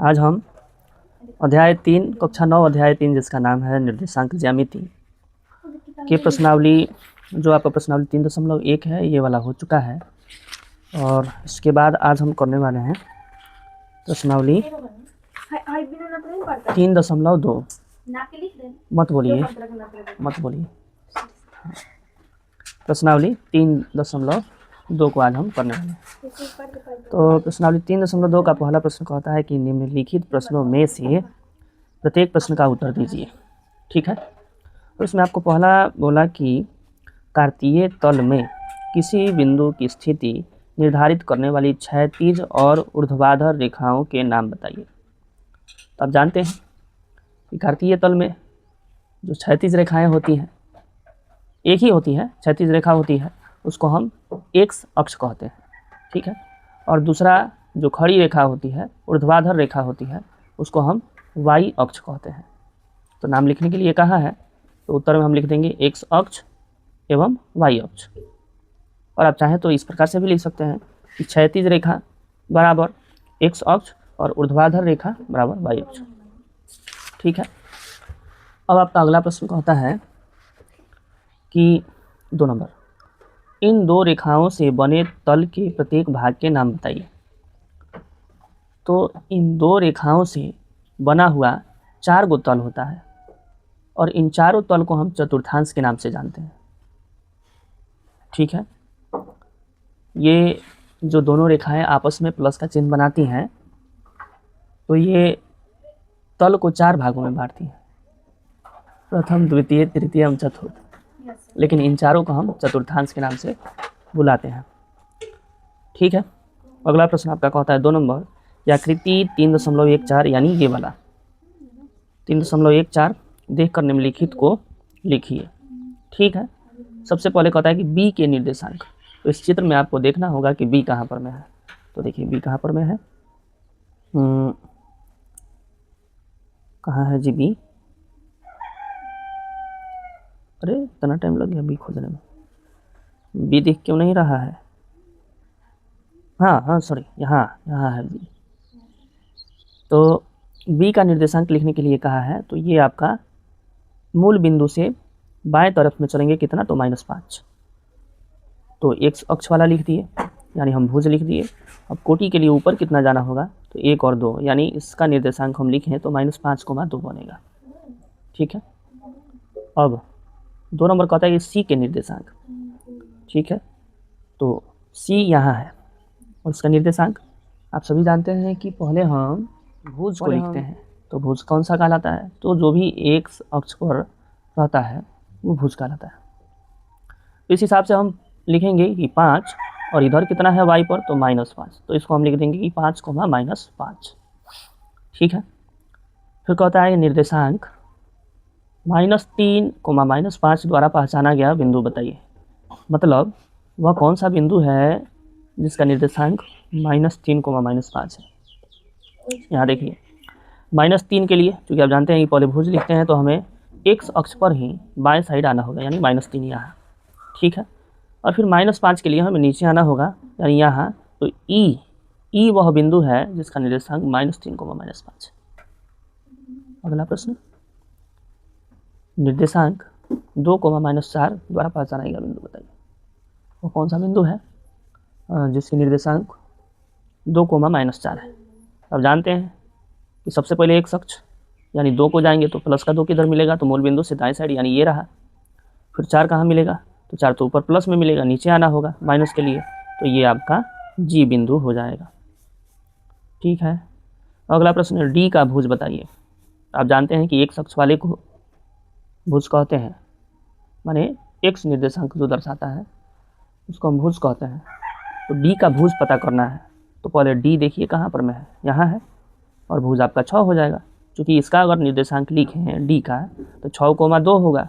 आज हम अध्याय 3 कक्षा 9 अध्याय 3 जिसका नाम है निर्देशांक ज्यामिति की प्रश्नावली, जो आपका प्रश्नावली 3.1 है, ये वाला हो चुका है। और इसके बाद आज हम करने वाले हैं प्रश्नावली 3.2। मत बोलिए। प्रश्नावली 3.2 को आज हम करने वाले हैं। तो प्रश्नावली 3.2 का पहला प्रश्न कहता है कि निम्नलिखित प्रश्नों में से प्रत्येक प्रश्न का उत्तर दीजिए। ठीक है, तो इसमें आपको पहला बोला कि कार्तीय तल में किसी बिंदु की स्थिति निर्धारित करने वाली क्षैतिज और ऊर्ध्वाधर रेखाओं के नाम बताइए। तो आप जानते हैं कि कार्तीय तल में जो क्षैतिज रेखाएं होती हैं, एक ही होती है, क्षैतिज रेखा होती है, उसको हम एक्स अक्ष कहते हैं। ठीक है, और दूसरा जो खड़ी रेखा होती है, ऊर्ध्वाधर रेखा होती है, उसको हम वाई अक्ष कहते हैं। तो नाम लिखने के लिए कहा है, तो उत्तर में हम लिख देंगे एक्स अक्ष एवं वाई अक्ष। और आप चाहें तो इस प्रकार से भी लिख सकते हैं कि क्षैतिज रेखा बराबर एक्स अक्ष और ऊर्ध्वाधर रेखा बराबर वाई अक्ष। ठीक है, अब आपका अगला प्रश्न कहता है कि 2 नंबर, इन दो रेखाओं से बने तल के प्रत्येक भाग के नाम बताइए। तो इन दो रेखाओं से बना हुआ 4 गो तल होता है और इन चारों तल को हम चतुर्थांश के नाम से जानते हैं। ठीक है, ये जो दोनों रेखाएं आपस में प्लस का चिन्ह बनाती हैं, तो ये तल को 4 भागों में बांटती हैं, प्रथम, द्वितीय, तृतीय एवं चतुर्थ। लेकिन इन चारों को हम चतुर्थांश के नाम से बुलाते हैं। ठीक है, अगला प्रश्न आपका कहता है 2 नंबर, आकृति 3.14 यानी ये वाला 3.14 देखकर निम्नलिखित को लिखिए। ठीक है, सबसे पहले कहता है कि बी के निर्देशांक। तो इस चित्र में आपको देखना होगा कि बी कहाँ पर में है। तो देखिए बी कहाँ पर में है, कहाँ है जी बी? अरे इतना टाइम लग गया बी खोजने में, बी दिख क्यों नहीं रहा है? हाँ सॉरी, यहाँ है बी। तो बी का निर्देशांक लिखने के लिए कहा है, तो ये आपका मूल बिंदु से बाएं तरफ में चलेंगे कितना, तो -5। तो एक्स अक्ष वाला लिख दिए, यानी हम भुज लिख दिए। अब कोटि के लिए ऊपर कितना जाना होगा, तो 1 और 2, यानी इसका निर्देशांक हम लिखें तो -5,2 बनेगा। ठीक है, अब 2 नंबर कहता है कि सी के निर्देशांक। ठीक है, तो सी यहाँ है और इसका निर्देशांक आप सभी जानते हैं कि पहले हम भुज को लिखते हैं। तो भुज कौन सा कहलाता है, तो जो भी एक्स अक्ष पर रहता है वो भुज कहलाता है। तो इस हिसाब से हम लिखेंगे कि 5 और इधर कितना है वाई पर, तो -5। तो इसको हम लिख देंगे कि 5, -5। ठीक है, फिर कहता है निर्देशांक -3, -5 द्वारा पहचाना गया बिंदु बताइए। मतलब वह कौन सा बिंदु है जिसका निर्देशांक -3, -5 है। यहाँ देखिए -3 के लिए, क्योंकि आप जानते हैं कि पहले भुज लिखते हैं तो हमें एक्स अक्ष पर ही बाएं साइड आना होगा, यानी -3 यहाँ। ठीक है, और फिर -5 के लिए हमें नीचे आना होगा, यानी यहाँ। तो ई वह बिंदु है जिसका निर्देशांक -3, -5 है। अगला प्रश्न, निर्देशांक 2, -4 द्वारा पहचाना गया बिंदु बताइए। वो कौन सा बिंदु है जिसकी निर्देशांक 2, -4 है। अब जानते हैं कि सबसे पहले एक्स अक्ष यानी 2 को जाएंगे तो प्लस का 2 किधर मिलेगा, तो मूल बिंदु से दाएं साइड, यानी ये रहा। फिर 4 कहाँ मिलेगा, तो 4 तो ऊपर प्लस में मिलेगा, नीचे आना होगा माइनस के लिए, तो ये आपका जी बिंदु हो जाएगा। ठीक है, अगला प्रश्न, डी का भुज बताइए। आप जानते हैं कि एक्स अक्ष वाले को भुज कहते हैं, माने एक्स निर्देशांक जो दर्शाता है उसको हम भुज कहते हैं। तो डी का भुज पता करना है, तो पहले डी देखिए कहाँ पर में है, यहाँ है, और भुज आपका 6 हो जाएगा। क्योंकि इसका अगर निर्देशांक लिखें डी का, तो 6,2 होगा,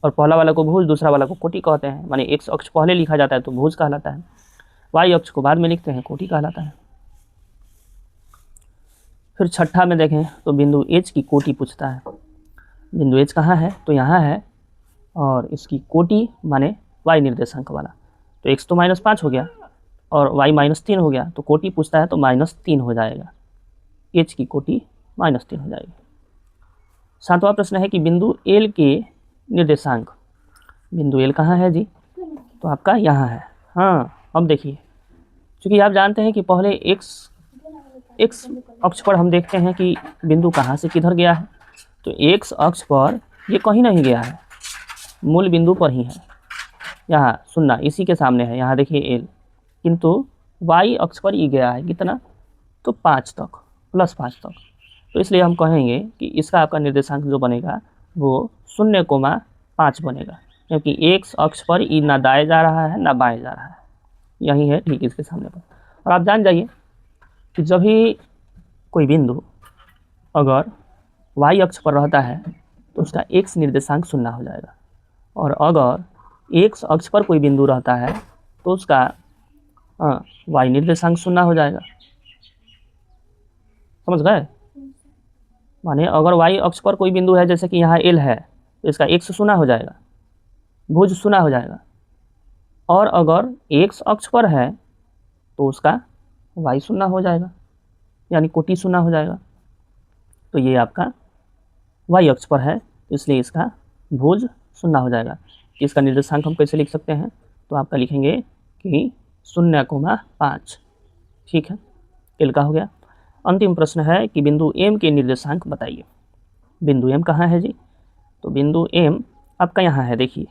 और पहला वाला को भुज, दूसरा वाला को कोटि कहते हैं। माने एक्स अक्ष पहले लिखा जाता है तो भुज कहलाता है, वाई अक्ष को बाद में लिखते हैं, कोटि कहलाता है। फिर छठा में देखें तो बिंदु एच की कोटि पूछता है। बिंदु एच कहाँ है, तो यहाँ है, और इसकी कोटि माने वाई निर्देशांक वाला। तो एक्स तो -5 हो गया और वाई -3 हो गया, तो कोटि पूछता है तो -3 हो जाएगा। h की कोटि -3 हो जाएगी। 7वां प्रश्न है कि बिंदु L के निर्देशांक, बिंदु L कहाँ है जी? तो आपका यहाँ है। हाँ, अब देखिए, क्योंकि आप जानते हैं कि पहले x अक्ष पर हम देखते हैं कि बिंदु कहाँ से किधर गया है। तो x अक्ष पर ये कहीं नहीं गया है, मूल बिंदु पर ही है, यहाँ 0 इसी के सामने है, यहाँ देखिए L, किंतु y अक्ष पर ये गया है कितना? तो 5 तक, +5 तक। तो इसलिए हम कहेंगे कि इसका आपका निर्देशांक जो बनेगा वो 0,5 बनेगा, क्योंकि x अक्ष पर ये ना दाएं जा रहा है ना बाएं जा रहा है, यही है ठीक इसके सामने पर। और आप जान जाइए कि जब भी कोई बिंदु अगर y अक्ष पर रहता है तो उसका x निर्देशांक 0 हो जाएगा, और अगर x अक्ष पर कोई बिंदु रहता है तो उसका y निर्देशांक 0 हो जाएगा। समझ गए? माने अगर y अक्ष पर कोई बिंदु है, जैसे कि यहाँ L है, तो इसका x 0 हो जाएगा, भुज 0 हो जाएगा, और अगर x अक्ष पर है तो उसका y 0 हो जाएगा, यानी कोटि 0 हो जाएगा। तो ये आपका y अक्ष पर है, इसलिए इसका भुज 0 हो जाएगा। इसका निर्देशांक हम कैसे लिख सकते हैं? तो आपका लिखेंगे कि 0,5। ठीक है, L का हो गया। अंतिम प्रश्न है कि बिंदु M के निर्देशांक बताइए। बिंदु M कहाँ है जी? तो बिंदु M आपका यहाँ है, देखिए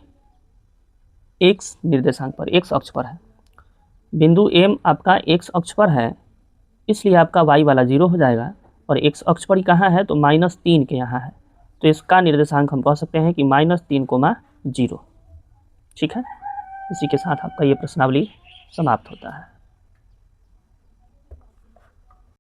x निर्देशांक पर, x अक्ष पर है। बिंदु M आपका x अक्ष पर है, इसलिए आपका y वाला 0 हो जाएगा, और x अक्ष पर ही कहाँ है? तो -3 के यहाँ है, तो इसका निर्देशांक हम कह सकते हैं कि -3,0। ठीक है, इसी के साथ आपका ये प्रश्नावली समाप्त होता है।